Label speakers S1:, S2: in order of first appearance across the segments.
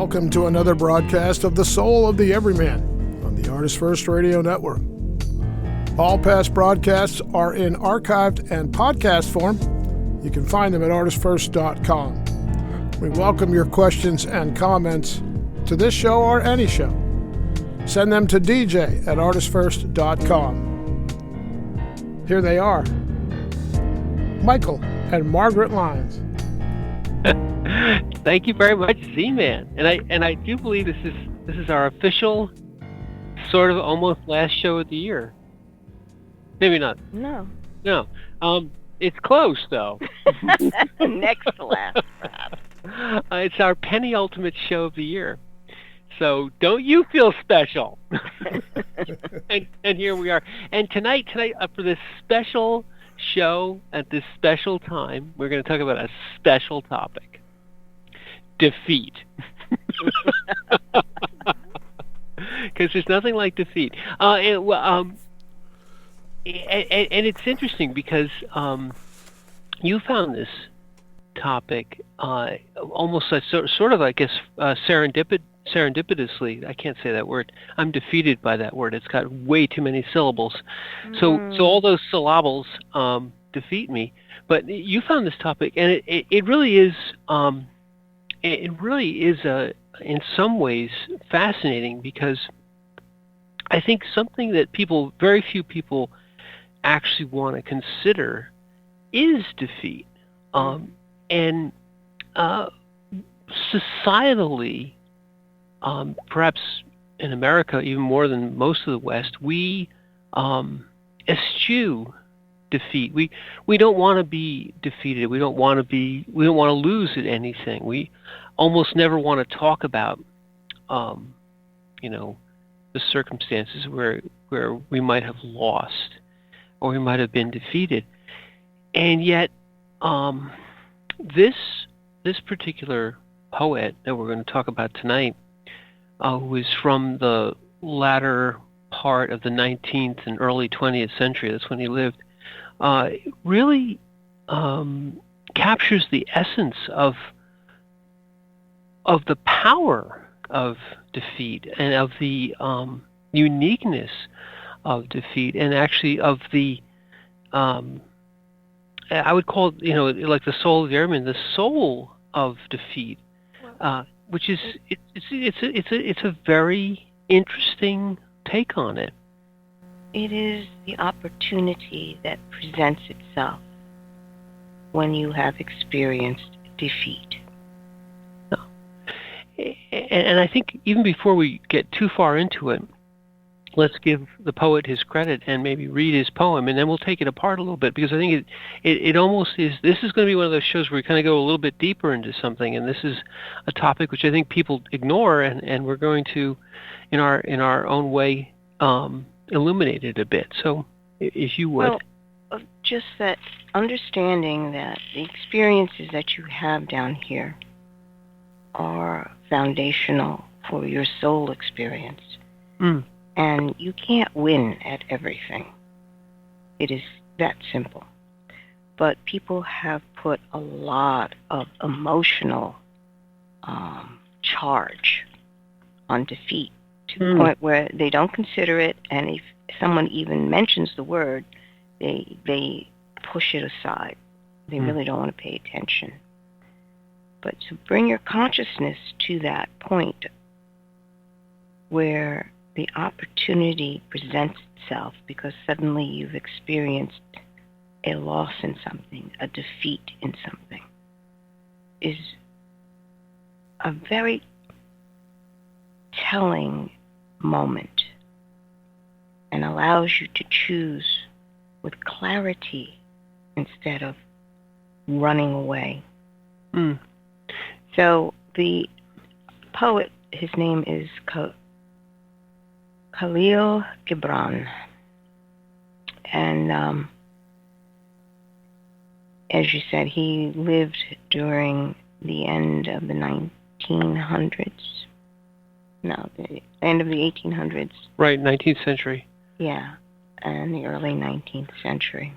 S1: Welcome to another broadcast of The Soul of the Everyman on the ArtistFirst Radio Network. All past broadcasts are in archived and podcast form. You can find them at ArtistFirst.com. We welcome your questions and comments to this show or any show. Send them to DJ at ArtistFirst.com. Here they are, Michael and Margaret Lyons.
S2: Thank you very much, Z-Man. And I do believe this is our official, sort of almost last show of the year. Maybe not.
S3: No.
S2: It's close though.
S3: Next to last, perhaps.
S2: It's our penultimate show of the year. So don't you feel special? and here we are. And tonight for this special show at this special time, we're going to talk about a special topic. Defeat. Because there's nothing like defeat. And it's interesting because you found this topic almost sort of, I guess, serendipitously. I can't say that word. I'm defeated by that word. It's got way too many syllables. So all those syllables defeat me. But you found this topic, and it really is. It really is in some ways fascinating, because I think something that very few people actually want to consider is defeat. And societally, perhaps in America even more than most of the West, we eschew defeat. We don't want to be defeated. We don't want to lose at anything. We almost never want to talk about the circumstances where we might have lost or we might have been defeated. And yet this particular poet that we're going to talk about tonight, who is from the latter part of the 19th and early 20th century, that's when he lived, really captures the essence of the power of defeat and of the uniqueness of defeat, and actually of the I would call it, like the soul of the Everyman, the soul of defeat, which is it's a very interesting take on it.
S3: It is the opportunity that presents itself when you have experienced defeat.
S2: And I think even before we get too far into it, let's give the poet his credit and maybe read his poem, and then we'll take it apart a little bit, because I think it almost is. This is going to be one of those shows where we kind of go a little bit deeper into something, and this is a topic which I think people ignore, and we're going to, in our own way, illuminate it a bit. So, if you would.
S3: Well, just that understanding that the experiences that you have down here are foundational for your soul experience. And you can't win at everything. It is that simple. But people have put a lot of emotional charge on defeat to the point where they don't consider it, and if someone even mentions the word, they push it aside. They really don't want to pay attention. But to bring your consciousness to that point where the opportunity presents itself because suddenly you've experienced a loss in something, a defeat in something, is a very telling moment, and allows you to choose with clarity instead of running away. So the poet, his name is Khalil Gibran, and as you said, he lived during the end of the 1900s. No, the end of the 1800s.
S2: Right, 19th century.
S3: Yeah, and the early 19th century.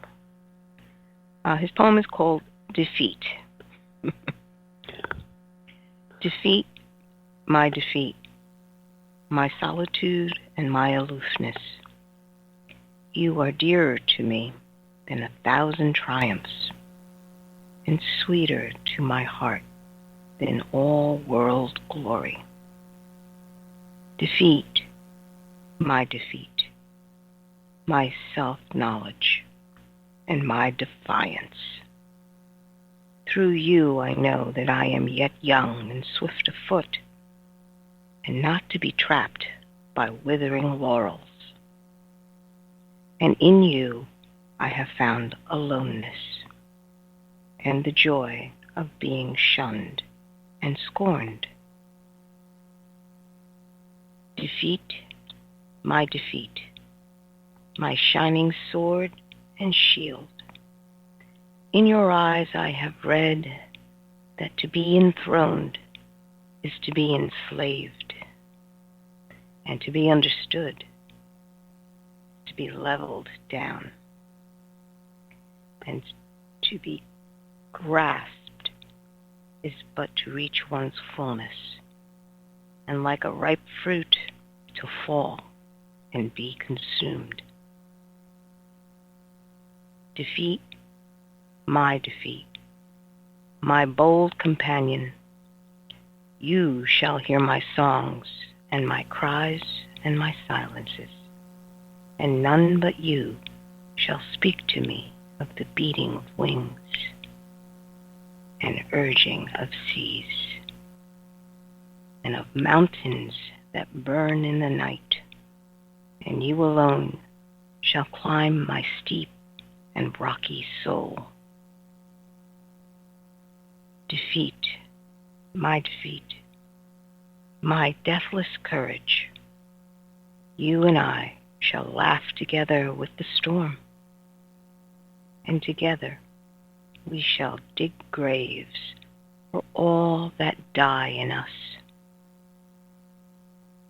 S3: His poem is called Defeat. Defeat my defeat, my solitude and my aloofness. You are dearer to me than 1,000 triumphs, and sweeter to my heart than all world glory. Defeat, my self-knowledge, and my defiance. Through you I know that I am yet young and swift of foot, and not to be trapped by withering laurels. And in you I have found aloneness, and the joy of being shunned and scorned. Defeat, my shining sword and shield. In your eyes I have read that to be enthroned is to be enslaved, and to be understood, to be leveled down, and to be grasped is but to reach one's fullness, and like a ripe fruit to fall and be consumed. Defeat, my bold companion, you shall hear my songs and my cries and my silences, and none but you shall speak to me of the beating of wings and urging of seas, and of mountains that burn in the night, and you alone shall climb my steep and rocky soul. Defeat, my deathless courage, you and I shall laugh together with the storm, and together we shall dig graves for all that die in us,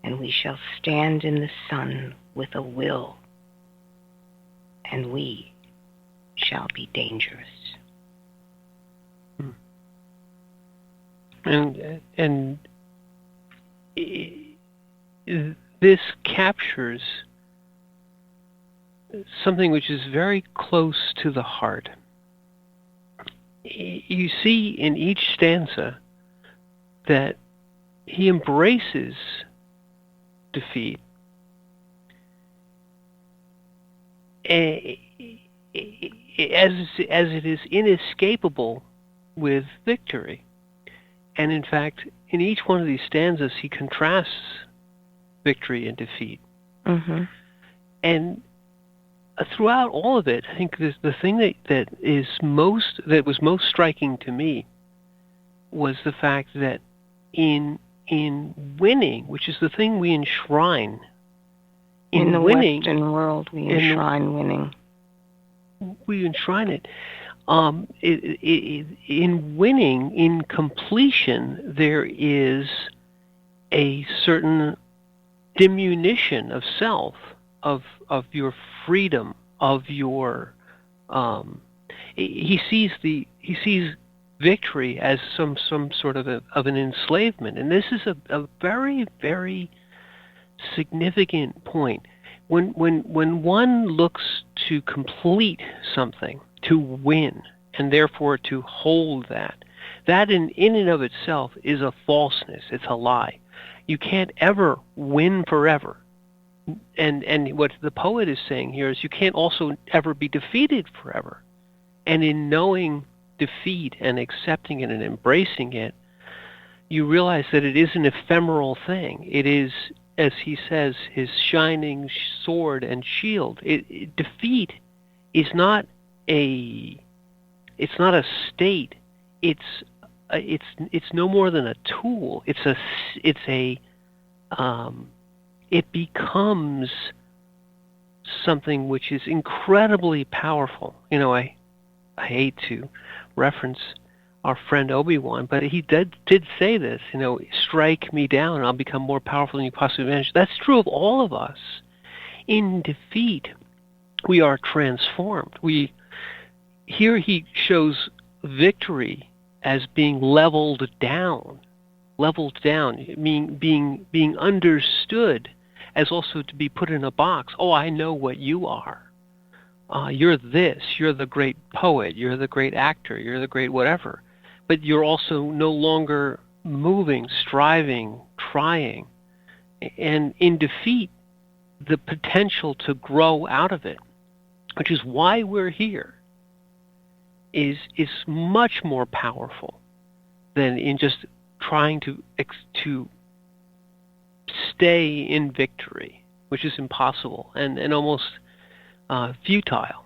S3: and we shall stand in the sun with a will, and we shall be dangerous.
S2: And this captures something which is very close to the heart. You see in each stanza that he embraces defeat as it is inescapable with victory. And in fact, in each one of these stanzas, he contrasts victory and defeat.
S3: Mm-hmm.
S2: And throughout all of it, I think the thing that was most striking to me was the fact that in winning, which is the thing we enshrine,
S3: in the
S2: winning,
S3: Western world, we enshrine winning.
S2: We enshrine it. In winning, in completion, there is a certain diminution of self, of your freedom, of your. He sees victory as some sort of an enslavement, and this is a very, very significant point. When one looks to complete something, to win, and therefore to hold that in and of itself is a falseness. It's a lie. You can't ever win forever. And what the poet is saying here is you can't also ever be defeated forever. And in knowing defeat and accepting it and embracing it, you realize that it is an ephemeral thing. It is, as he says, his shining sword and shield. Defeat is not a state. It's no more than a tool. It becomes something which is incredibly powerful. I hate to reference our friend Obi-Wan, but he did say this, strike me down and I'll become more powerful than you possibly imagine. That's true of all of us. In defeat, we are transformed. Here he shows victory as being leveled down, leveled down, being understood as also to be put in a box. Oh, I know what you are. You're this. You're the great poet. You're the great actor. You're the great whatever. But you're also no longer moving, striving, trying. And in defeat, the potential to grow out of it, which is why we're here, is much more powerful than in just trying to stay in victory, which is impossible and almost futile.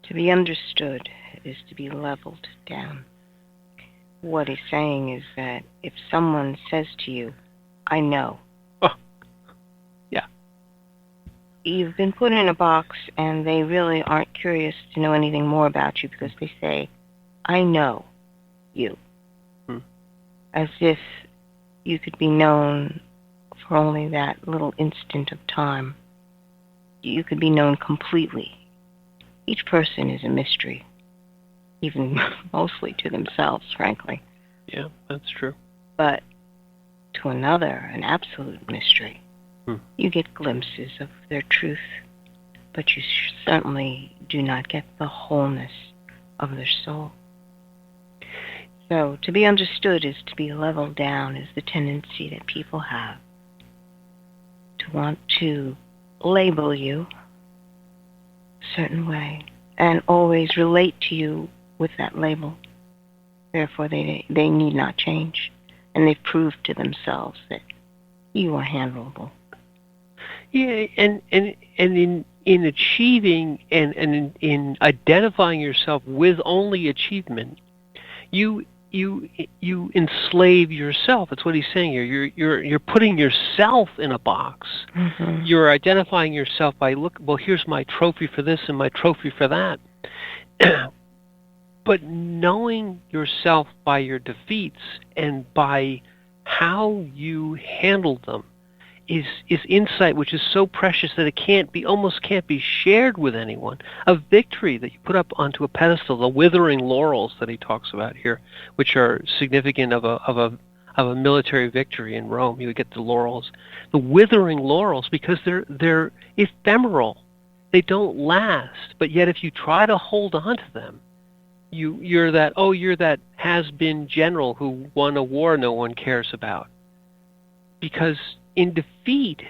S3: To be understood is to be leveled down. What he's saying is that if someone says to you, I know.
S2: Oh, yeah.
S3: You've been put in a box and they really aren't curious to know anything more about you because they say, I know you. As if you could be known for only that little instant of time. You could be known completely. Each person is a mystery, even mostly to themselves, frankly.
S2: Yeah, that's true.
S3: But to another, an absolute mystery. You get glimpses of their truth, but you certainly do not get the wholeness of their soul. So to be understood is to be leveled down, is the tendency that people have to want to label you a certain way and always relate to you with that label. Therefore, they need not change. And they've proved to themselves that you are handleable.
S2: Yeah, and in achieving and in identifying yourself with only achievement, you enslave yourself. That's what he's saying here. You're putting yourself in a box.
S3: Mm-hmm.
S2: You're identifying yourself by well, here's my trophy for this and my trophy for that. But knowing yourself by your defeats and by how you handle them is insight which is so precious that it almost can't be shared with anyone. A victory that you put up onto a pedestal, the withering laurels that he talks about here, which are significant of a military victory in Rome. You would get the laurels, the withering laurels, because they're ephemeral. They don't last. But yet, if you try to hold on to them, you're that has-been general who won a war no one cares about. Because in defeat,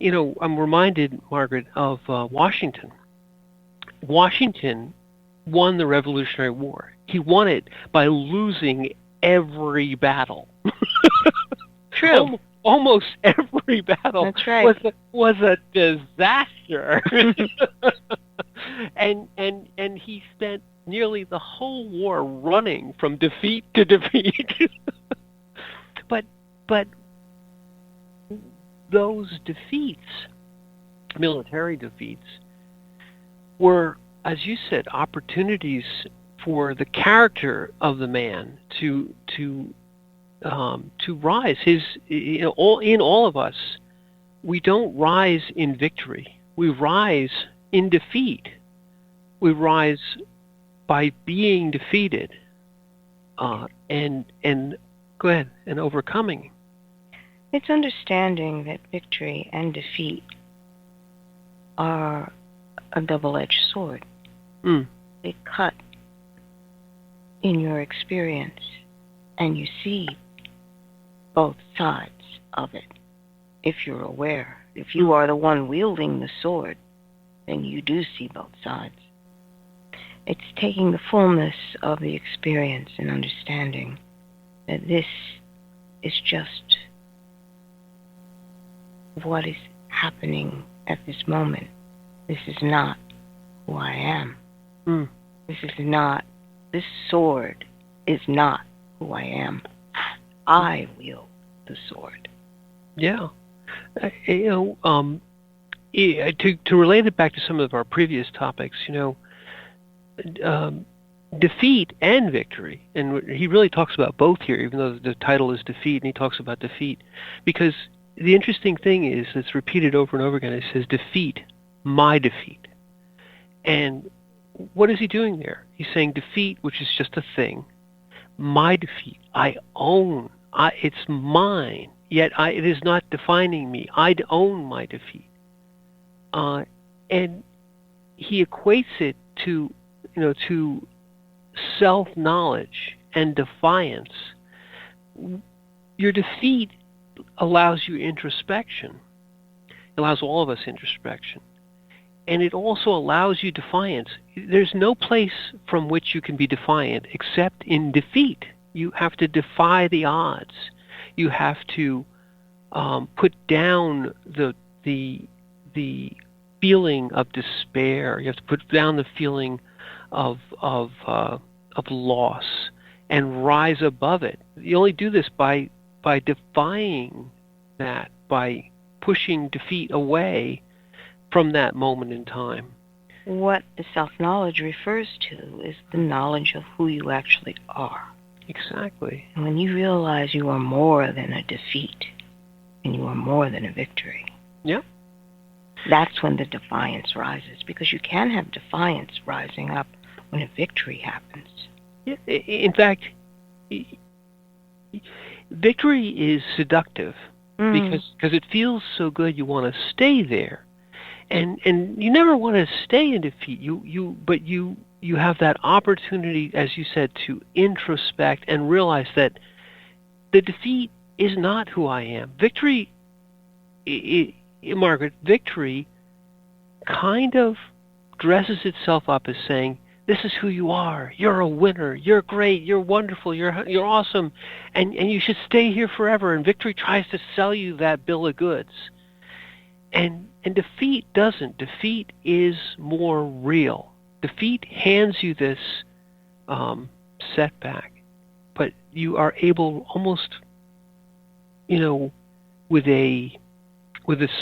S2: I'm reminded, Margaret, of Washington. Washington won the Revolutionary War. He won it by losing every battle.
S3: True.
S2: Almost every battle.
S3: That's right.
S2: was a disaster. and he spent nearly the whole war running from defeat to defeat. But those defeats, military defeats, were, as you said, opportunities for the character of the man to rise. In all of us, we don't rise in victory. We rise in defeat. We rise by being defeated, and go ahead, and overcoming.
S3: It's understanding that victory and defeat are a double-edged sword. They cut in your experience, and you see both sides of it. If you're aware, if you are the one wielding the sword, then you do see both sides. It's taking the fullness of the experience and understanding that this is just what is happening at this moment. This is not who I am. This sword is not who I am. I wield the sword.
S2: Yeah. To relate it back to some of our previous topics, defeat and victory, and he really talks about both here, even though the title is defeat, and he talks about defeat, because the interesting thing is, it's repeated over and over again, it says defeat, my defeat. And what is he doing there? He's saying defeat, which is just a thing, my defeat. I own. It's mine. Yet it is not defining me. I own my defeat. And he equates it to, to self-knowledge and defiance. Your defeat allows you introspection. It allows all of us introspection. And it also allows you defiance. There's no place from which you can be defiant except in defeat. You have to defy the odds. You have to put down the feeling of despair. You have to put down the feeling of loss and rise above it. You only do this by defying that, by pushing defeat away from that moment in time.
S3: What the self-knowledge refers to is the knowledge of who you actually are.
S2: Exactly.
S3: And when you realize you are more than a defeat and you are more than a victory,
S2: yeah,
S3: that's when the defiance rises, because you can have defiance rising up when a victory happens.
S2: Yeah. In fact, victory is seductive because it feels so good you want to stay there. And you never want to stay in defeat. But you have that opportunity, as you said, to introspect and realize that the defeat is not who I am. Victory, Margaret, victory kind of dresses itself up as saying, "This is who you are. You're a winner. You're great. You're wonderful. You're awesome, and you should stay here forever." And victory tries to sell you that bill of goods. And defeat doesn't. Defeat is more real. Defeat hands you this setback, but you are able almost, with a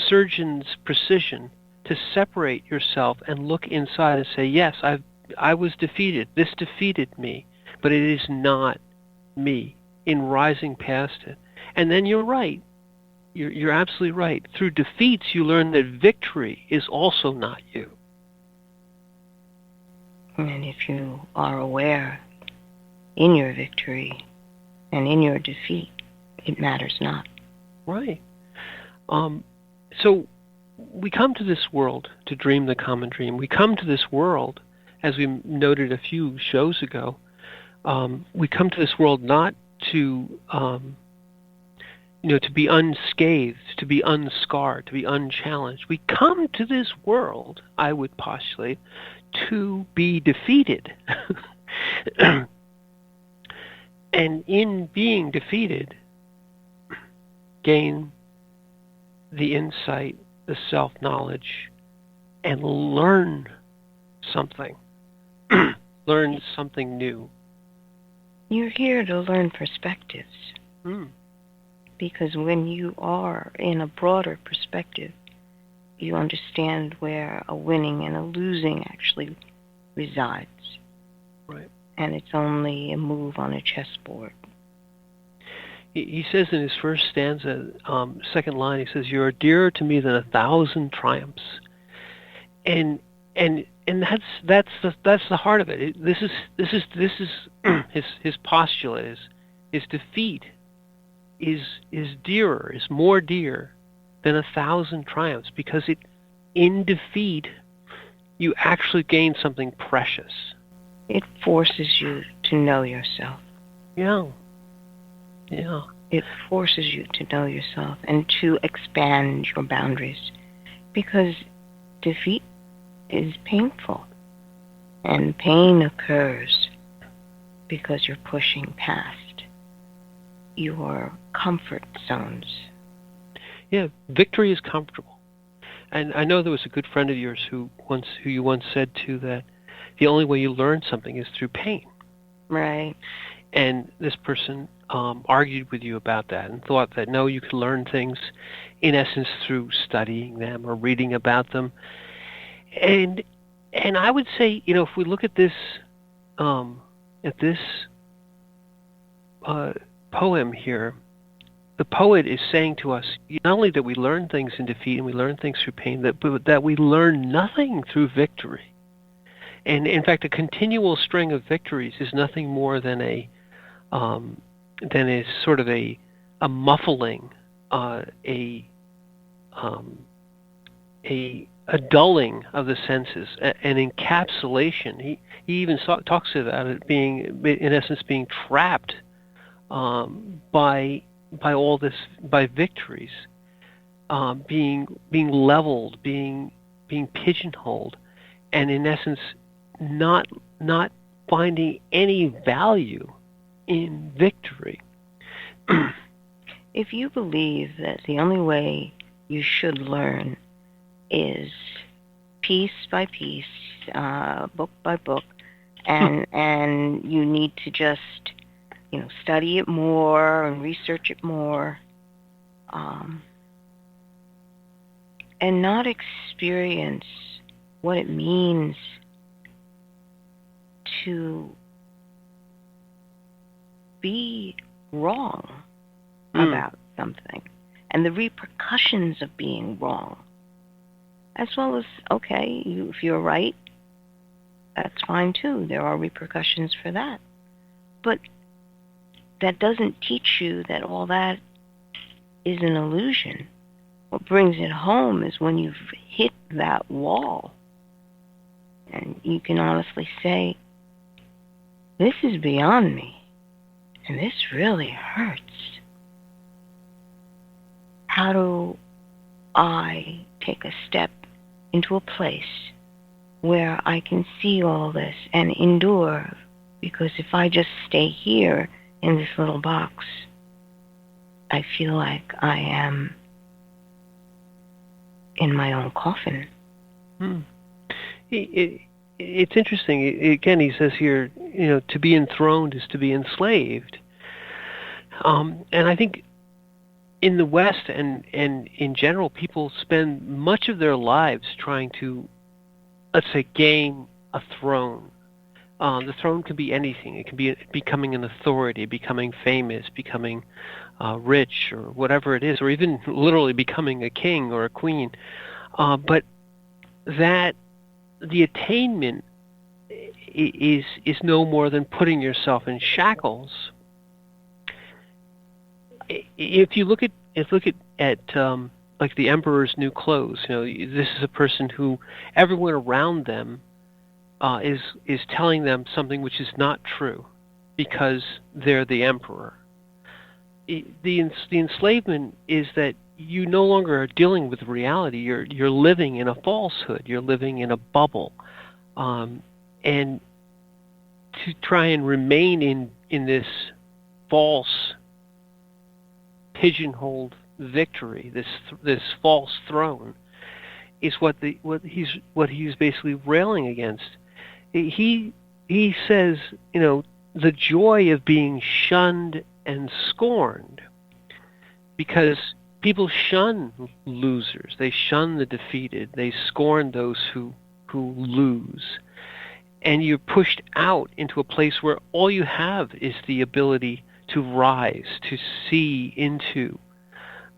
S2: surgeon's precision, to separate yourself and look inside and say, "Yes, I was defeated. This defeated me, but it is not me." In rising past it, and then you're right. You're absolutely right. Through defeats, you learn that victory is also not you.
S3: And if you are aware in your victory and in your defeat, it matters not.
S2: Right. So we come to this world to dream the common dream. We come to this world, as we noted a few shows ago, we come to this world not to to be unscathed, to be unscarred, to be unchallenged. We come to this world, I would postulate, to be defeated. And in being defeated, gain the insight, the self-knowledge, and learn something. Learn something new.
S3: You're here to learn perspectives.
S2: Mm.
S3: Because when you are in a broader perspective, you understand where a winning and a losing actually resides.
S2: Right.
S3: And it's only a move on a chessboard.
S2: He says in his first stanza, second line, he says, "You are dearer to me than 1,000 triumphs." And that's the heart of it. This is his postulate is his defeat is dearer, is more dear than 1,000 triumphs, because in defeat you actually gain something precious.
S3: It forces you to know yourself.
S2: Yeah.
S3: It forces you to know yourself and to expand your boundaries, because defeat is painful, and pain occurs because you're pushing past your comfort zones.
S2: Yeah, victory is comfortable. And I know there was a good friend of yours who you once said to that the only way you learn something is through pain.
S3: Right.
S2: And this person argued with you about that and thought that no, you could learn things in essence through studying them or reading about them. And I would say, if we look at this poem here, the poet is saying to us not only that we learn things in defeat and we learn things through pain, but that we learn nothing through victory. And in fact, a continual string of victories is nothing more than a then is sort of a muffling, a dulling of the senses, an encapsulation. He even talks about it being, in essence, being trapped by all this, by victories, being leveled, being pigeonholed, and in essence, not finding any value in victory.
S3: If you believe that the only way you should learn is piece by piece, book by book, and you need to just, study it more and research it more, and not experience what it means to be wrong about something and the repercussions of being wrong, as well as, okay, if you're right, that's fine too. There are repercussions for that. But that doesn't teach you that all that is an illusion. What brings it home is when you've hit that wall and you can honestly say, this is beyond me, and this really hurts. How do I take a step into a place where I can see all this and endure? Because if I just stay here in this little box, I feel like I am in my own coffin.
S2: It's interesting. Again, he says here, to be enthroned is to be enslaved. And I think in the West and in general, people spend much of their lives trying to, let's say, gain a throne. The throne can be anything. It can be becoming an authority, becoming famous, becoming rich, or whatever it is, or even literally becoming a king or a queen. But that the attainment is no more than putting yourself in shackles. If you look at like the emperor's new clothes, this is a person who everyone around them is telling them something which is not true because they're the emperor. The enslavement is that you no longer are dealing with reality. You're living in a falsehood. You're living in a bubble, and to try and remain in this false, pigeonholed victory, this false throne, is what he's basically railing against. He says, the joy of being shunned and scorned, because people shun losers. They shun the defeated. They scorn those who lose. And you're pushed out into a place where all you have is the ability to rise, to see into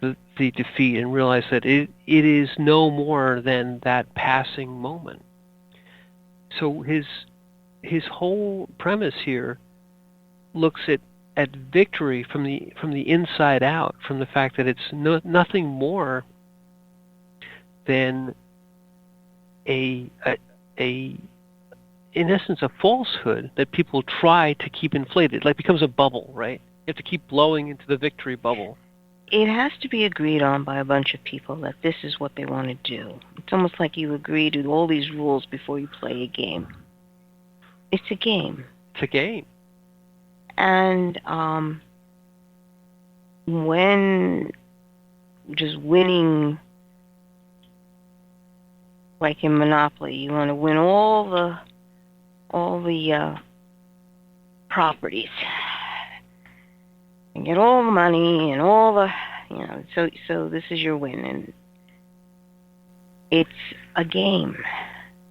S2: the defeat and realize that it is no more than that passing moment. So his whole premise here looks at victory from the inside out, from the fact that it's nothing more than a in essence a falsehood that people try to keep inflated. Like becomes a bubble, right? You have to keep blowing into the victory bubble.
S3: It has to be agreed on by a bunch of people that this is what they want to do. It's almost like you agree to all these rules before you play a game. It's a game.
S2: It's a game.
S3: And when just winning, like in Monopoly, you want to win all the properties and get all the money and all the, so this is your win, and it's a game.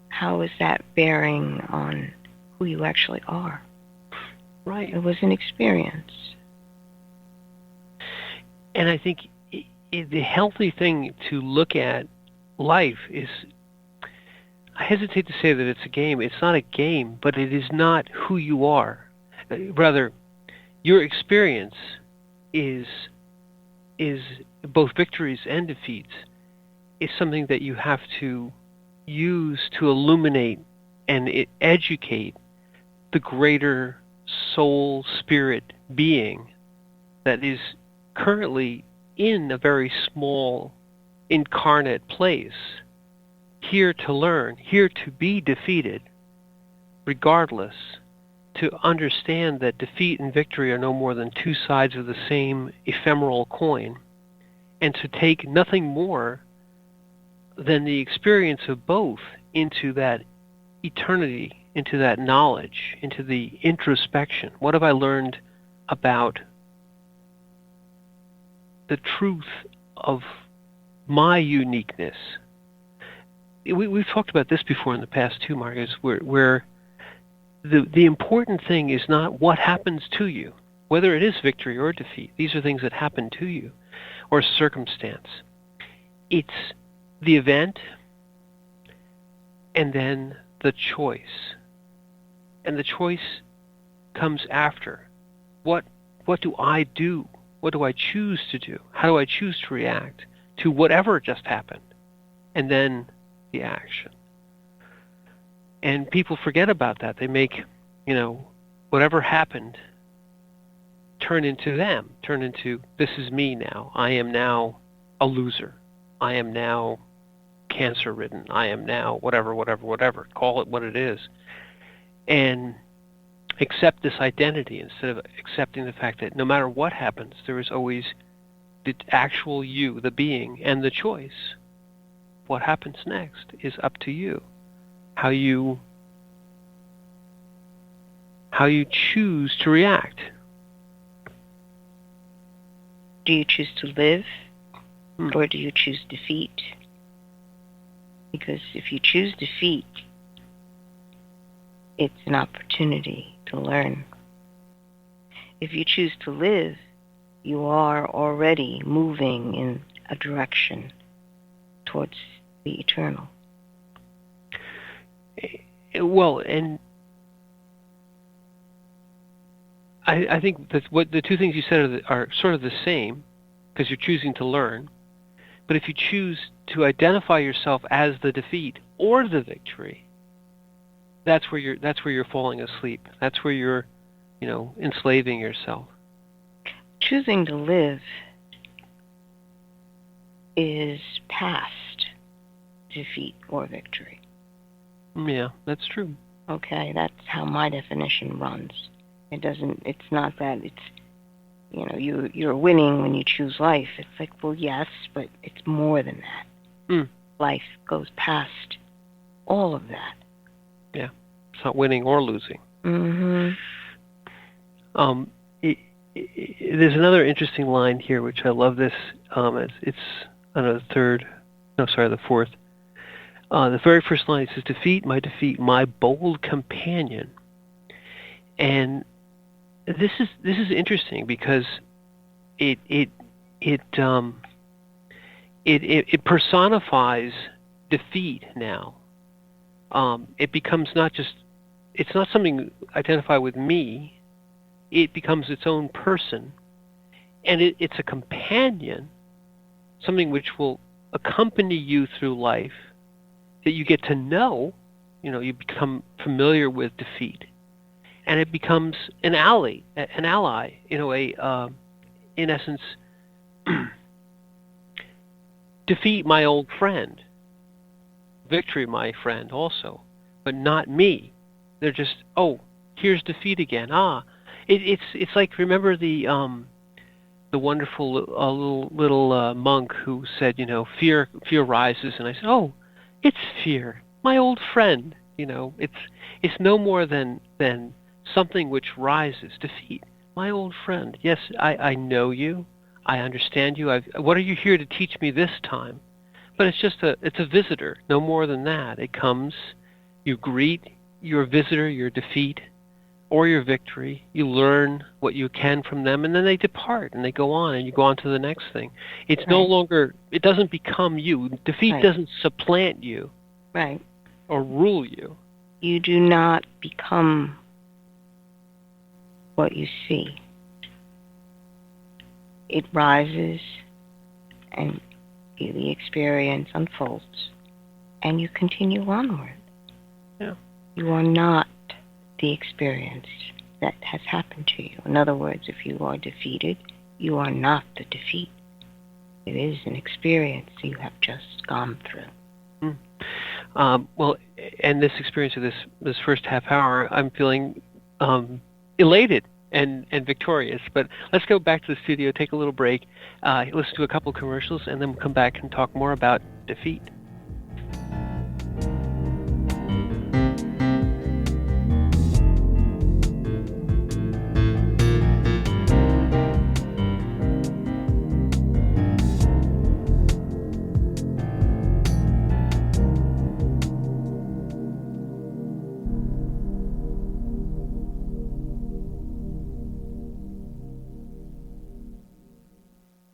S3: How is that bearing on who you actually are?
S2: Right.
S3: It was an experience.
S2: And I think the healthy thing to look at life is, I hesitate to say that it's a game. It's not a game, but it is not who you are. Rather, your experience is both victories and defeats is something that you have to use to illuminate and educate the greater soul spirit being that is currently in a very small incarnate place, here to learn, here to be defeated, regardless, to understand that defeat and victory are no more than two sides of the same ephemeral coin, and to take nothing more than the experience of both into that eternity, into that knowledge, into the introspection. What have I learned about the truth of my uniqueness? We've talked about this before in the past too, Marcus, where the important thing is not what happens to you, whether it is victory or defeat. These are things that happen to you, or circumstance. It's the event, and then the choice. And the choice comes after. What do I do? What do I choose to do? How do I choose to react to whatever just happened? And then the action. And people forget about that. They make, whatever happened turn into them, turn into, this is me now. I am now a loser. I am now cancer-ridden. I am now whatever. Call it what it is. And accept this identity instead of accepting the fact that no matter what happens, there is always the actual you, the being, and the choice. What happens next is up to you. How you choose to react.
S3: Do you choose to live, or do you choose defeat? Because if you choose defeat, it's an opportunity to learn. If you choose to live, you are already moving in a direction towards the eternal.
S2: Well, and I think that what the two things you said are sort of the same, because you're choosing to learn. But if you choose to identify yourself as the defeat or the victory, that's where you're falling asleep. That's where you're, enslaving yourself.
S3: Choosing to live is past defeat or victory.
S2: Yeah, that's true.
S3: Okay, that's how my definition runs. It's not that you're winning when you choose life. It's like, well, yes, but it's more than that. Life goes past all of that.
S2: Yeah, it's not winning or losing.
S3: Mm-hmm.
S2: There's another interesting line here, which I love this. It's the fourth. The very first line, it says, defeat, my bold companion. And this is interesting because it personifies defeat now. It becomes it's not something identified with me. It becomes its own person, and it's a companion, something which will accompany you through life, that you get to know. You become familiar with defeat, and it becomes an ally, in essence, defeat, my old friend, victory, my friend, also, but not me. They're just, here's defeat again. It's like, remember the wonderful little monk who said, fear rises, and I said, it's fear, my old friend. It's no more than something which rises. Defeat, my old friend. Yes, I know you. I understand you. What are you here to teach me this time? But it's a visitor, no more than that. It comes, you greet your visitor, your defeat, or your victory. You learn what you can from them, and then they depart, and they go on, and you go on to the next thing. It's no longer, it doesn't become you. Defeat doesn't supplant you.
S3: Right.
S2: Or rule you.
S3: You do not become what you see. it rises and the experience unfolds and you continue onward.
S2: Yeah.
S3: You are not the experience that has happened to you. In other words, if you are defeated, you are not the defeat. It is an experience you have just gone through.
S2: Well, and this experience of this first half hour, I'm feeling elated and victorious. But let's go back to the studio, take a little break, listen to a couple commercials, and then we'll come back and talk more about defeat.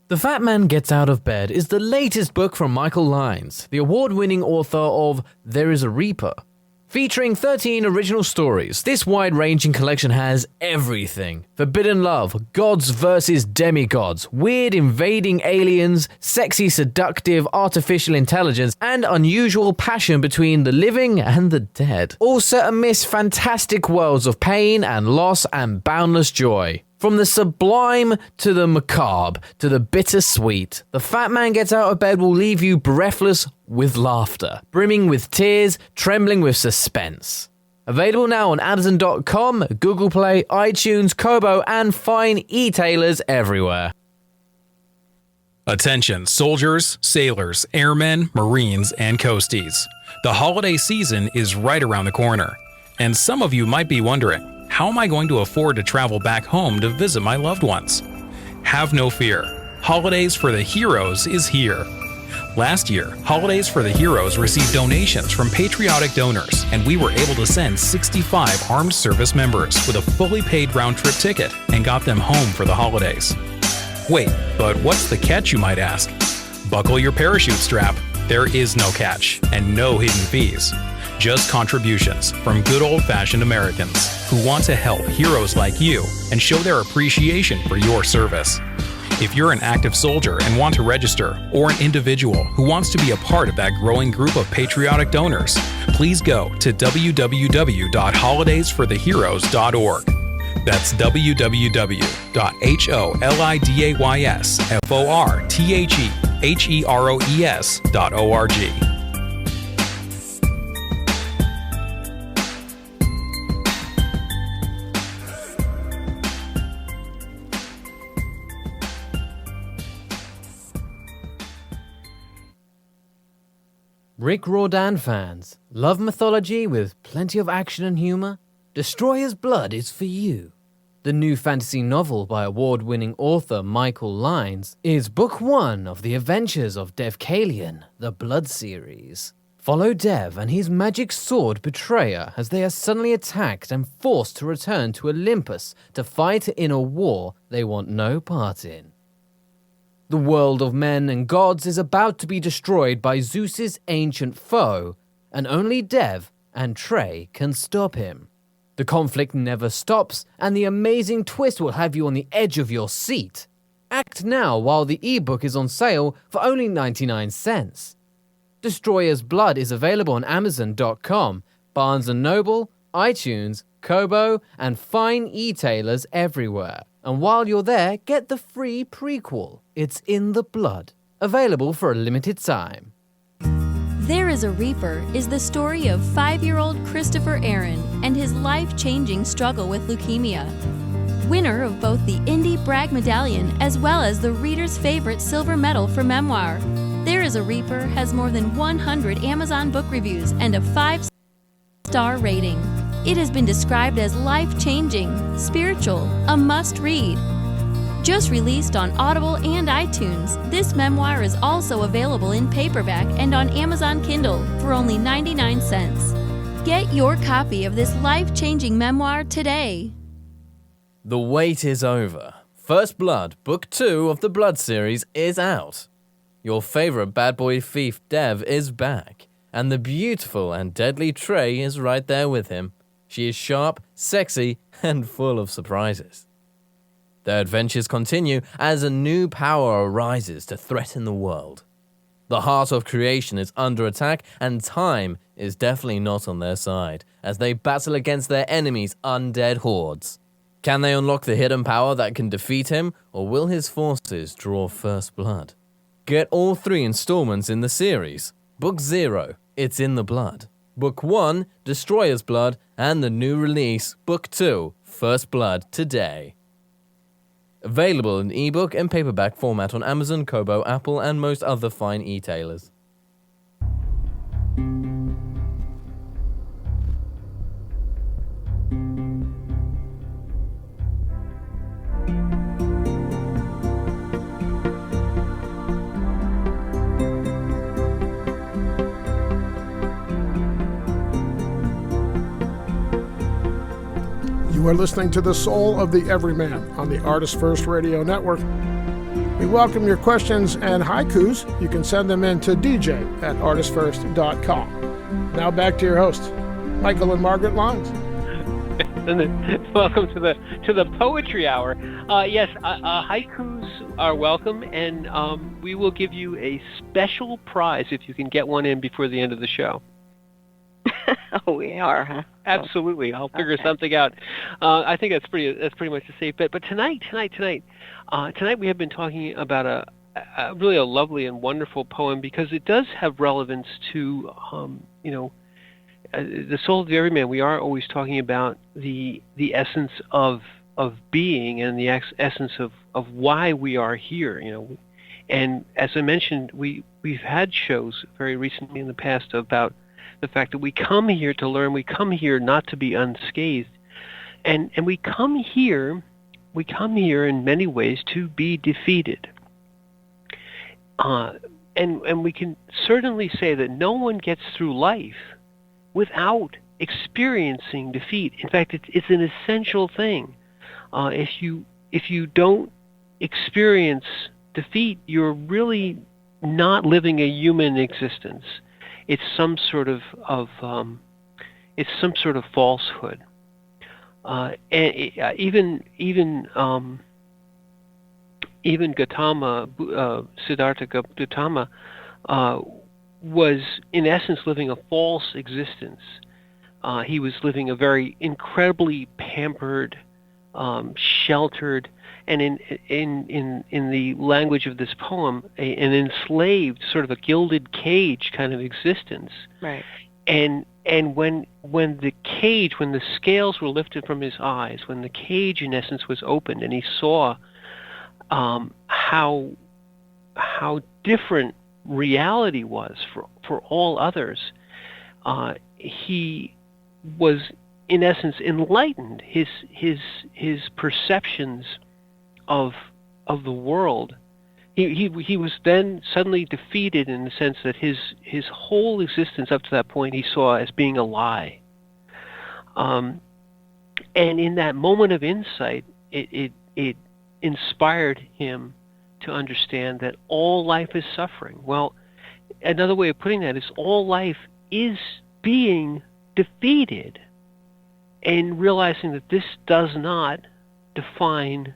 S4: The Fat Man Gets Out of Bed is the latest book from Michael Lyons, the award-winning author of There is a Reaper. Featuring 13 original stories, this wide-ranging collection has everything. Forbidden love, gods versus demigods, weird invading aliens, sexy seductive artificial intelligence, and unusual passion between the living and the dead. All set amidst fantastic worlds of pain and loss and boundless joy. From the sublime to the macabre to the bittersweet, The Fat Man Gets Out of Bed will leave you breathless with laughter, brimming with tears, trembling with suspense. Available now on Amazon.com, Google Play, iTunes, Kobo, and fine e-tailers everywhere.
S5: Attention soldiers, sailors, airmen, Marines, and coasties. The holiday season is right around the corner, and some of you might be wondering, how am I going to afford to travel back home to visit my loved ones? Have no fear. Holidays for the Heroes is here. Last year, Holidays for the Heroes received donations from patriotic donors, and we were able to send 65 armed service members with a fully paid round-trip ticket and got them home for the holidays. Wait, but what's the catch, you might ask? Buckle your parachute strap. There is no catch and no hidden fees. Just contributions from good old-fashioned Americans who want to help heroes like you and show their appreciation for your service. If you're an active soldier and want to register, or an individual who wants to be a part of that growing group of patriotic donors, please go to www.holidaysfortheheroes.org. That's www.holidaysfortheheroes.org.
S4: Rick Riordan fans, love mythology with plenty of action and humor? Destroyer's Blood is for you. The new fantasy novel by award-winning author Michael Lyons is book 1 of the adventures of Dev Kalian, the Blood series. Follow Dev and his magic sword Betrayer as they are suddenly attacked and forced to return to Olympus to fight in a war they want no part in. The world of men and gods is about to be destroyed by Zeus's ancient foe, and only Dev and Trey can stop him. The conflict never stops, and the amazing twist will have you on the edge of your seat. Act now while the ebook is on sale for only 99 cents. Destroyer's Blood is available on Amazon.com, Barnes & Noble, iTunes, Kobo, and fine e-tailers everywhere. And while you're there, get the free prequel, It's in the Blood, available for a limited time.
S6: There is a Reaper is the story of 5-year-old Christopher Aaron and his life-changing struggle with leukemia. Winner of both the Indie Bragg Medallion as well as the reader's favorite silver medal for memoir, There is a Reaper has more than 100 Amazon book reviews and a 5-star rating. It has been described as life-changing, spiritual, a must-read. Just released on Audible and iTunes, this memoir is also available in paperback and on Amazon Kindle for only 99 cents. Get your copy of this life-changing memoir today.
S4: The wait is over. First Blood, Book 2 of the Blood series is out. Your favorite bad boy thief Dev is back, and the beautiful and deadly Trey is right there with him. She is sharp, sexy, and full of surprises. Their adventures continue as a new power arises to threaten the world. The heart of creation is under attack, and time is definitely not on their side as they battle against their enemies' undead hordes. Can they unlock the hidden power that can defeat him, or will his forces draw first blood? Get all 3 installments in the series. Book 0, It's in the Blood. Book 1, Destroyer's Blood, and the new release, Book 2, First Blood, today. Available in ebook and paperback format on Amazon, Kobo, Apple, and most other fine e-tailers.
S1: You are listening to The Soul of the Everyman on the ArtistFirst Radio Network. We welcome your questions and haikus. You can send them in to dj@artistfirst.com. Now back to your hosts, Michael and Margaret Lyons.
S2: Welcome to the poetry hour. Yes, haikus are welcome, and we will give you a special prize if you can get one in before the end of the show.
S3: Oh, we are, huh?
S2: Absolutely. I'll figure something out. I think that's pretty much a safe bet. But tonight we have been talking about a really a lovely and wonderful poem, because it does have relevance to the soul of the everyman. We are always talking about the essence of being and the essence of why we are here. And as I mentioned, we've had shows very recently in the past about the fact that we come here to learn, we come here not to be unscathed, and we come here in many ways to be defeated. And we can certainly say that no one gets through life without experiencing defeat. In fact, it's an essential thing. If you don't experience defeat, you're really not living a human existence. It's some sort of falsehood. And even Gautama, Siddhartha Gautama, was in essence living a false existence. He was living a very incredibly pampered, sheltered, and in the language of this poem, an enslaved, sort of a gilded cage kind of existence.
S3: Right.
S2: And when the scales were lifted from his eyes, when the cage in essence was opened, and he saw how different reality was for all others, he was in essence enlightened. His perceptions of the world, he was then suddenly defeated in the sense that his whole existence up to that point he saw as being a lie. And in that moment of insight, it inspired him to understand that all life is suffering. Well, another way of putting that is all life is being defeated, and realizing that this does not define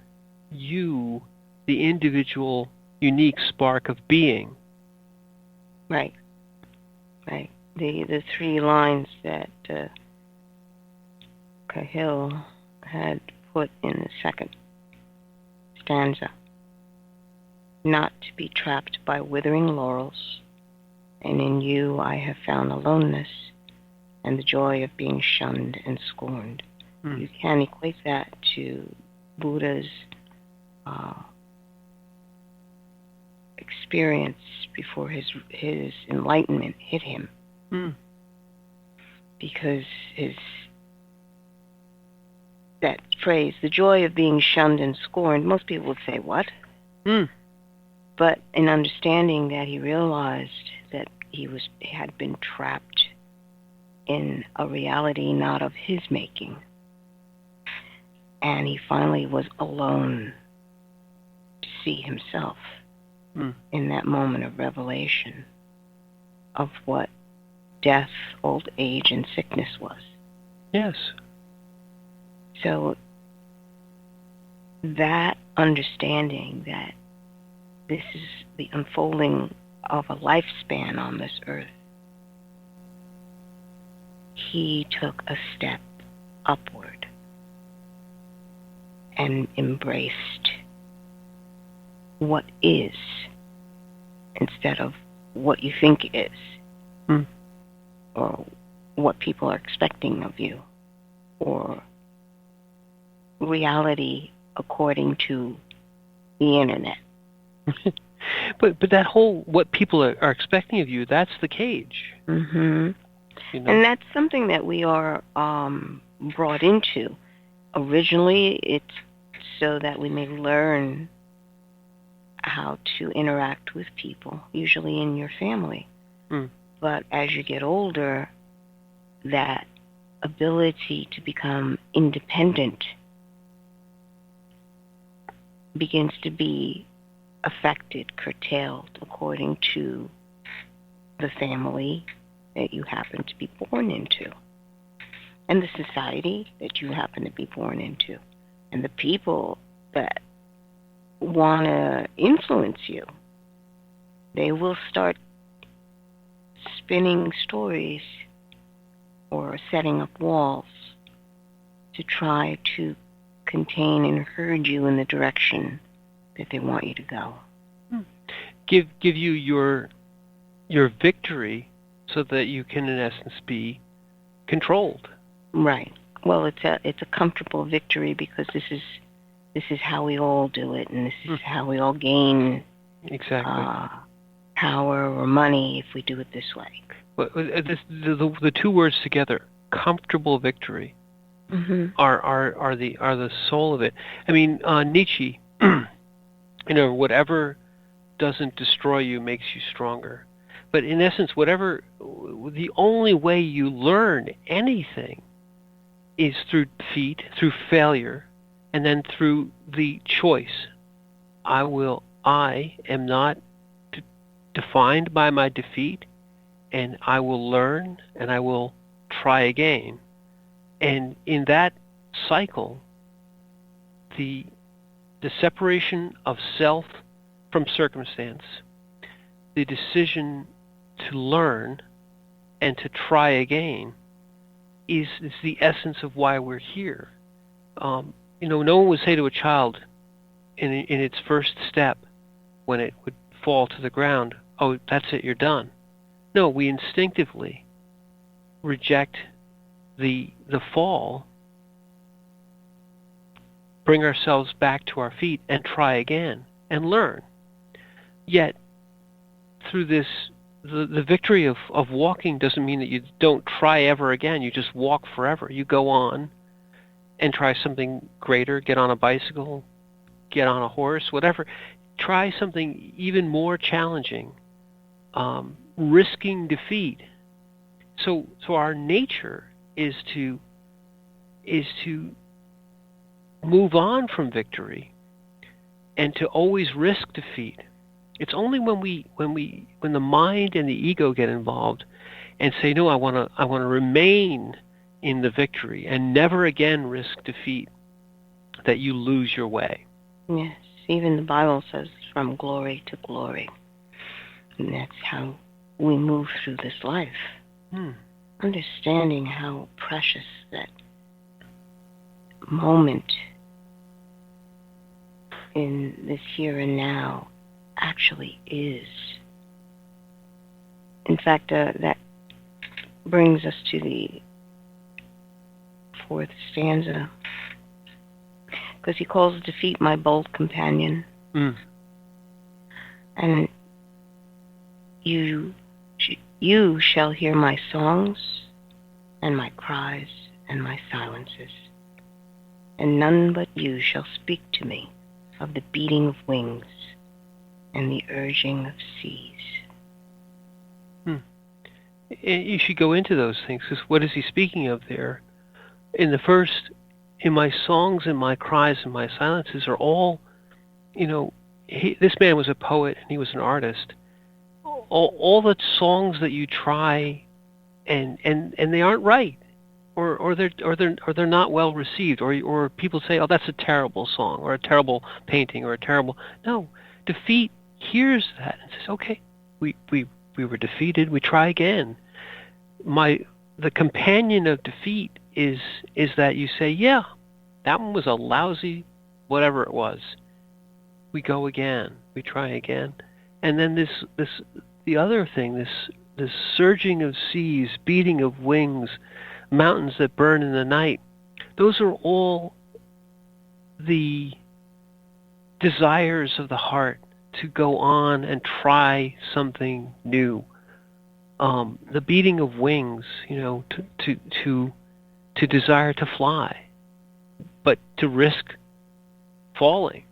S2: you, the individual, unique spark of being.
S3: Right. The 3 lines that Cahill had put in the second stanza: not to be trapped by withering laurels, and in you I have found aloneness and the joy of being shunned and scorned. You can equate that to Buddha's experience before his enlightenment hit him. Because that phrase, the joy of being shunned and scorned, most people would say, what? But in understanding that, he realized that he had been trapped in a reality not of his making. And he finally was alone to see himself in that moment of revelation of what death, old age, and sickness was.
S2: Yes.
S3: So that understanding that this is the unfolding of a lifespan on this earth, he took a step upward and embraced what is instead of what you think is, or what people are expecting of you, or reality according to the internet.
S2: But that whole what people are expecting of you, that's the cage.
S3: Mm-hmm.
S2: You know?
S3: And that's something that we are brought into. Originally, it's so that we may learn how to interact with people, usually in your family. But as you get older, that ability to become independent begins to be affected, curtailed, according to the family that you happen to be born into, and the society that you happen to be born into, and the people that want to influence you. They will start spinning stories or setting up walls to try to contain and herd you in the direction that they want you to go.
S2: Give you your victory so that you can, in essence, be controlled.
S3: Right. Well, it's a comfortable victory because this is how we all do it, and this is how we all gain
S2: exactly
S3: power or money if we do it this way.
S2: Well, the two words together, comfortable victory, are the soul of it. I mean, Nietzsche, whatever doesn't destroy you makes you stronger. But in essence, the only way you learn anything is through defeat, through failure, and then through the choice. I am not defined by my defeat, and I will learn and I will try again. And in that cycle, the separation of self from circumstance, the decision to learn and to try again is the essence of why we're here. No one would say to a child in its first step when it would fall to the ground, "Oh, that's it, you're done." No, we instinctively reject the fall, bring ourselves back to our feet, and try again and learn. Yet, through this, the victory of walking doesn't mean that you don't try ever again. You just walk forever. You go on and try something greater, get on a bicycle, get on a horse, whatever. Try something even more challenging, risking defeat. So our nature is to move on from victory and to always risk defeat. It's only when the mind and the ego get involved and say, "No, I want to remain in the victory and never again risk defeat," that you lose your way.
S3: Yes, even the Bible says from glory to glory. And that's how we move through this life. Understanding how precious that moment in this here and now actually is. In fact, that brings us to the fourth stanza, because he calls defeat my bold companion. And you shall hear my songs and my cries and my silences, and none but you shall speak to me of the beating of wings and the urging of seas.
S2: You should go into those things, because what is he speaking of there? In the first, in my songs and my cries and my silences are all, this man was a poet and he was an artist. All the songs that you try and they aren't right. they're not well received, or people say, oh, that's a terrible song, or a terrible painting, or a terrible. No, defeat hears that and says, okay, we were defeated. We try again. The companion of defeat is that you say, yeah, that one was a lousy, whatever it was. We go again. We try again, and then the other thing, this surging of seas, beating of wings, mountains that burn in the night. Those are all the desires of the heart to go on and try something new. The beating of wings, to desire to fly, but to risk falling.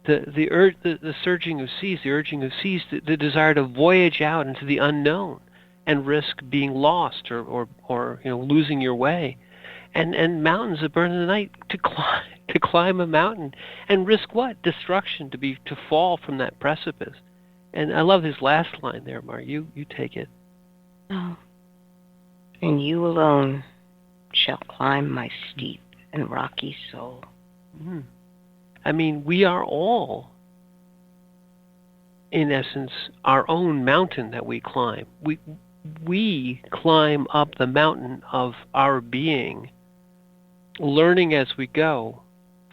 S2: The surging of seas, the urging of seas, the desire to voyage out into the unknown and risk being lost or losing your way, and mountains that burn in the night, to climb a mountain and risk what? Destruction, to fall from that precipice. And I love his last line there, Mar. You take it.
S3: Oh. And you alone shall climb my steep and rocky soul.
S2: Mm. I mean, we are all, in essence, our own mountain that we climb. We climb up the mountain of our being, learning as we go,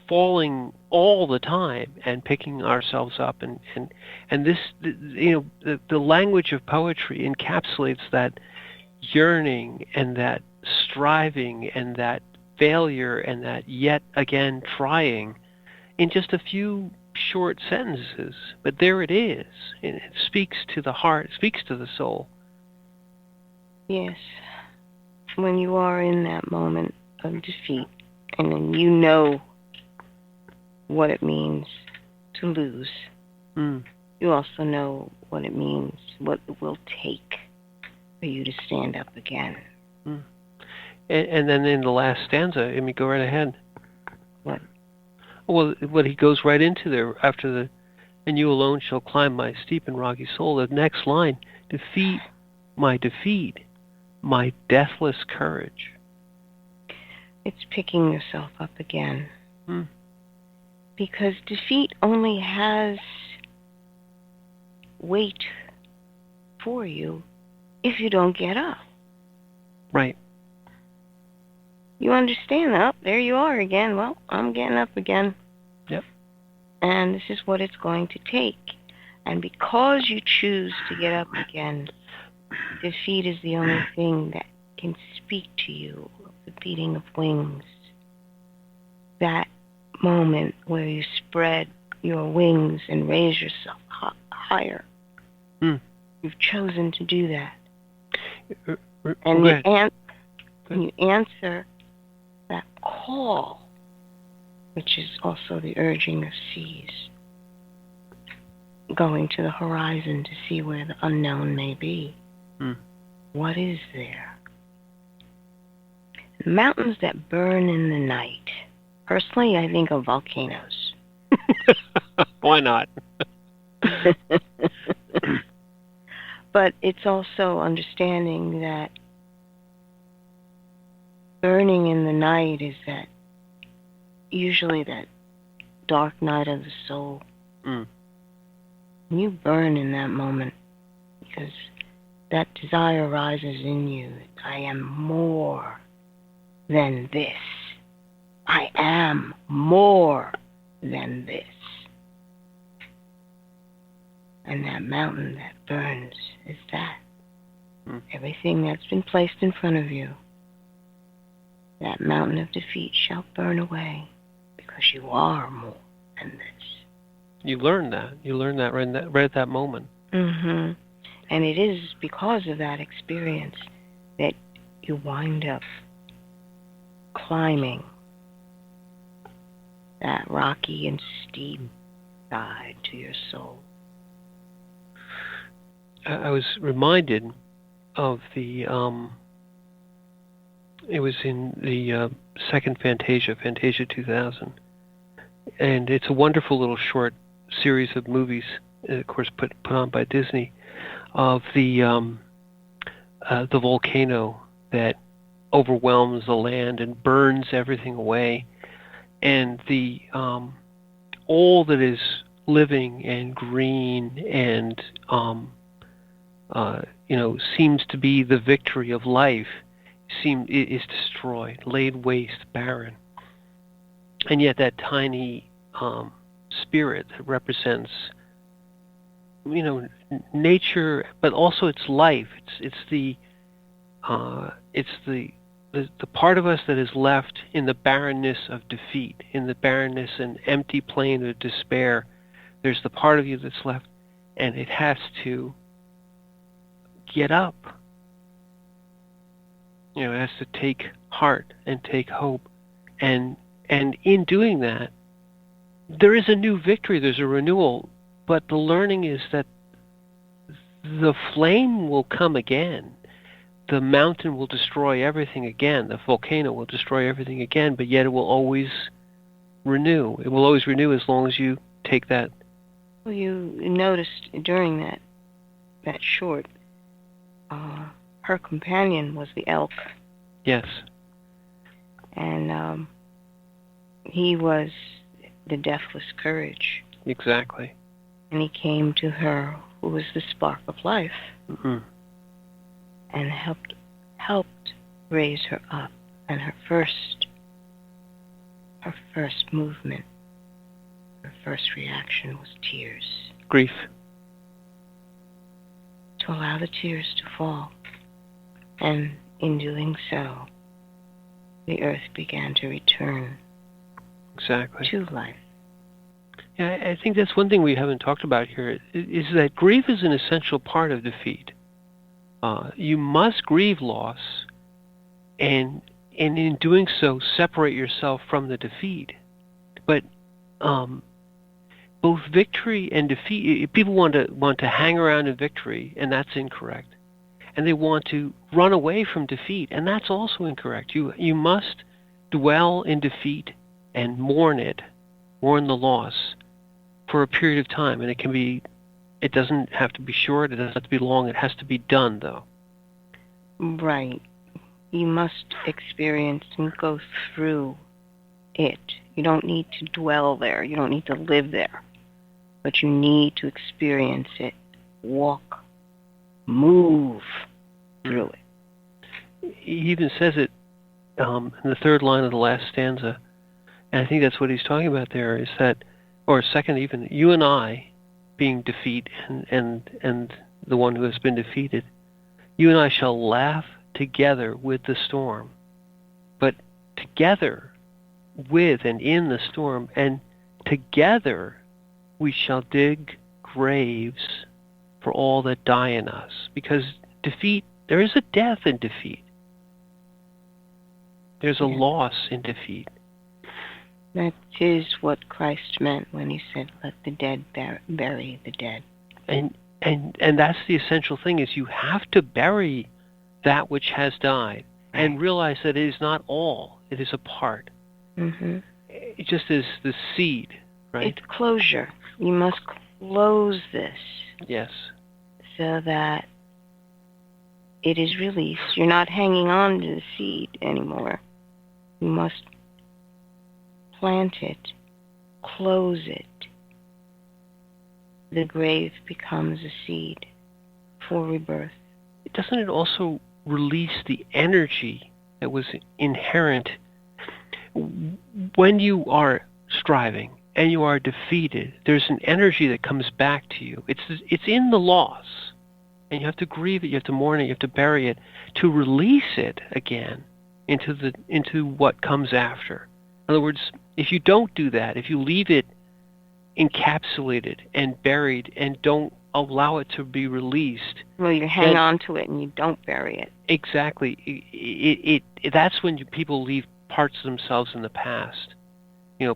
S2: falling all the time, and picking ourselves up. And this, the language of poetry encapsulates that yearning and that striving and that failure and that yet again trying in just a few short sentences. But there it is. And it speaks to the heart, it speaks to the soul.
S3: Yes. When you are in that moment of defeat, and then you know what it means to lose, you also know what it means, what it will take for you to stand up again.
S2: And then in the last stanza, go right ahead.
S3: What?
S2: Well, what he goes right into there after and you alone shall climb my steep and rocky soul. The next line, defeat, my deathless courage.
S3: It's picking yourself up again. Because defeat only has weight for you if you don't get up.
S2: Right.
S3: You understand that. There you are again. Well, I'm getting up again.
S2: Yep.
S3: And this is what it's going to take. And because you choose to get up again, defeat is the only thing that can speak to you of the beating of wings. That moment where you spread your wings and raise yourself higher. You've chosen to do that. And you answer that call, which is also the urging of seas, going to the horizon to see where the unknown may be. What is there? Mountains that burn in the night. Personally, I think of volcanoes.
S2: Why not?
S3: But it's also understanding that burning in the night is that usually that dark night of the soul. You burn in that moment because that desire rises in you. I am more than this. I am more than this. And that mountain that burns is that. Everything that's been placed in front of you, that mountain of defeat shall burn away because you are more than this.
S2: You learn that. You learn that right at that moment.
S3: And it is because of that experience that you wind up climbing that rocky and steep side to your soul.
S2: I was reminded of it was in the second Fantasia 2000. And it's a wonderful little short series of movies, of course, put on by Disney, of the volcano that overwhelms the land and burns everything away, and the all that is living and green and seems to be the victory of life is destroyed, laid waste, barren. And yet that tiny spirit that represents nature, but also its life. It's the part of us that is left in the barrenness of defeat, in the barrenness and empty plain of despair. There's the part of you that's left, and it has to get up. It has to take heart and take hope, and in doing that, there is a new victory. There's a renewal, but the learning is that the flame will come again. The mountain will destroy everything again. The volcano will destroy everything again, but yet it will always renew. It will always renew as long as you take that.
S3: Well, you noticed during that short, her companion was the elk.
S2: Yes.
S3: And he was the deathless courage.
S2: Exactly.
S3: And he came to her, who was the spark of life,
S2: mm-hmm.
S3: and helped raise her up. And her first movement, her first reaction was tears.
S2: Grief.
S3: To allow the tears to fall. And in doing so, the earth began to return
S2: exactly
S3: to life.
S2: Yeah, I think that's one thing we haven't talked about here, is that grief is an essential part of defeat. You must grieve loss, and in doing so, separate yourself from the defeat. But both victory and defeat, people want to hang around in victory, and that's incorrect. And they want to run away from defeat, and that's also incorrect. You must dwell in defeat and mourn the loss for a period of time. And it doesn't have to be short, it doesn't have to be long, it has to be done, though.
S3: Right. You must experience and go through it. You don't need to dwell there. You don't need to live there. But you need to experience it. Walk. Move through it.
S2: He even says it in the third line of the last stanza. And I think that's what he's talking about there, is that, or second even, you and I being defeat and the one who has been defeated, you and I shall laugh together with the storm. But together with and in the storm, and together we shall dig graves for all that die in us. Because defeat, there is a death in defeat. There's a loss in defeat.
S3: That is what Christ meant when he said, let the dead bury the dead.
S2: And that's the essential thing, is you have to bury that which has died, right, and realize that it is not all, it is a part.
S3: Mm-hmm.
S2: It just is the seed, right?
S3: It's closure. You must close this.
S2: Yes.
S3: So that it is released. You're not hanging on to the seed anymore. You must plant it, close it. The grave becomes a seed for rebirth.
S2: Doesn't it also release the energy that was inherent when you are striving and you are defeated? There's an energy that comes back to you. It's in the loss, and you have to grieve it, you have to mourn it, you have to bury it to release it again into what comes after. In other words, if you don't do that, if you leave it encapsulated and buried and don't allow it to be released,
S3: well, you hang on to it and you don't bury it.
S2: Exactly. That's when people leave parts of themselves in the past.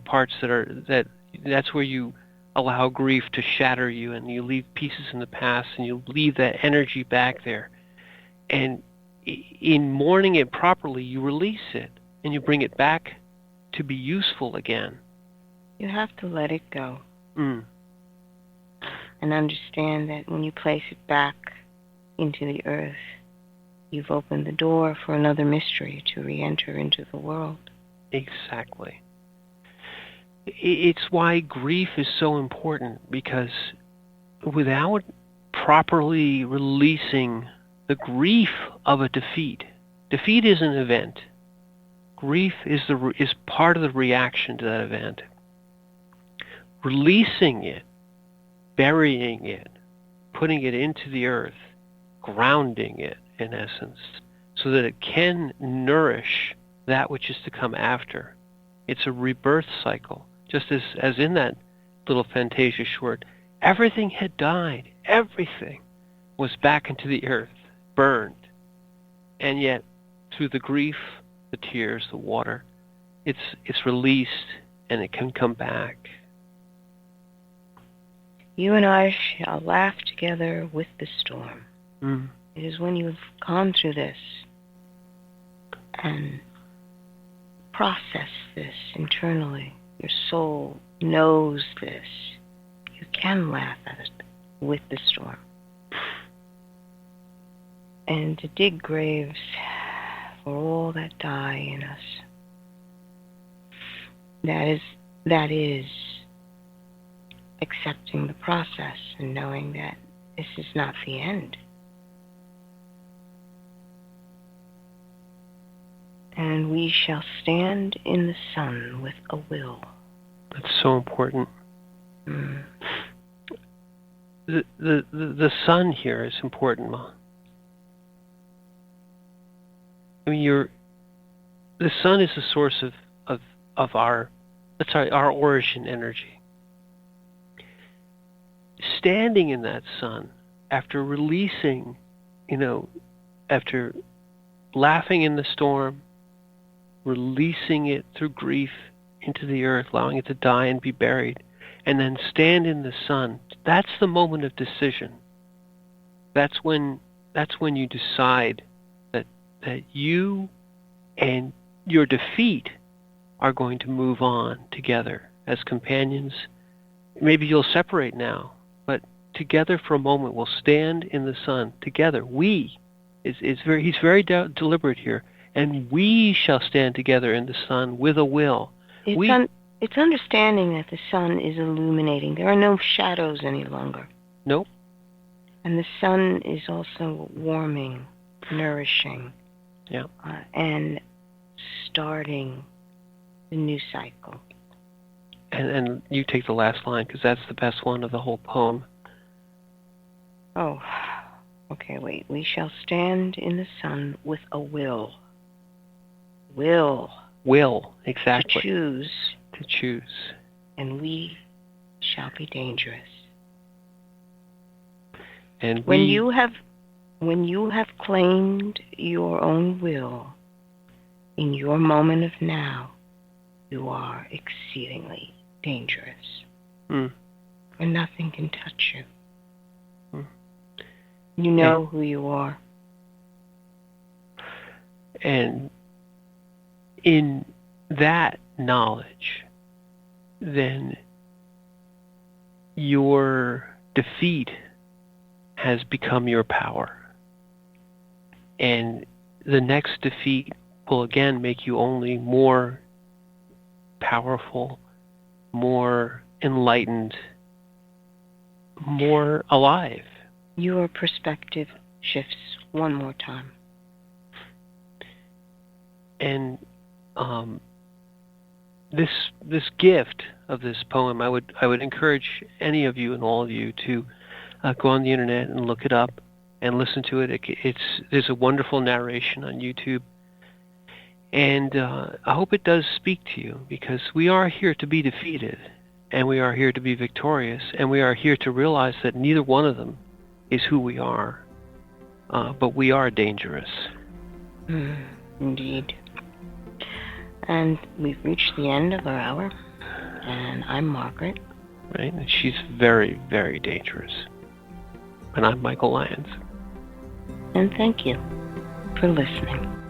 S2: Parts that's where you allow grief to shatter you, and you leave pieces in the past, and you leave that energy back there. And in mourning it properly, you release it and you bring it back to be useful again.
S3: You have to let it go.
S2: Mm.
S3: And understand that when you place it back into the earth, you've opened the door for another mystery to re-enter into the world.
S2: Exactly. It's why grief is so important, because without properly releasing the grief of a defeat is an event. Grief is part of the reaction to that event. Releasing it, burying it, putting it into the earth, grounding it, in essence, so that it can nourish that which is to come after. It's a rebirth cycle. Just as in that little Fantasia short, everything had died. Everything was back into the earth, burned. And yet, through the grief, the tears, the water, it's released and it can come back.
S3: You and I shall laugh together with the storm.
S2: Mm.
S3: It is when you've gone through this and processed this internally, your soul knows this, you can laugh at it with the storm. And to dig graves for all that die in us, that is accepting the process and knowing that this is not the end. And we shall stand in the sun with a will.
S2: That's so important.
S3: Mm.
S2: The sun here is important, Ma. I mean, the sun is the source of our origin energy. Standing in that sun, after releasing, after laughing in the storm, releasing it through grief into the earth, allowing it to die and be buried, and then stand in the sun, that's the moment of decision. That's when you decide that you and your defeat are going to move on together as companions. Maybe you'll separate now, but together for a moment we'll stand in the sun together. He's very deliberate here, and we shall stand together in the sun with a will.
S3: It's understanding that the sun is illuminating. There are no shadows any longer.
S2: Nope.
S3: And the sun is also warming, nourishing,
S2: yeah,
S3: and starting the new cycle.
S2: And you take the last line, because that's the best one of the whole poem.
S3: Oh, okay, wait. We shall stand in the sun with a will. Will,
S2: exactly.
S3: To
S2: choose.
S3: And we shall be dangerous.
S2: And
S3: when you have claimed your own will in your moment of now, you are exceedingly dangerous.
S2: Mm.
S3: For nothing can touch you.
S2: Mm.
S3: You know who you are.
S2: And in that knowledge, then your defeat has become your power. And the next defeat will again make you only more powerful, more enlightened, more alive.
S3: Your perspective shifts one more time.
S2: And this gift of this poem, I would encourage any of you and all of you to go on the internet and look it up and listen to it. There's a wonderful narration on YouTube, and I hope it does speak to you, because we are here to be defeated, and we are here to be victorious, and we are here to realize that neither one of them is who we are, but we are dangerous.
S3: Indeed. And we've reached the end of our hour, and I'm Margaret.
S2: Right, and she's very, very dangerous. And I'm Michael Lyons.
S3: And thank you for listening.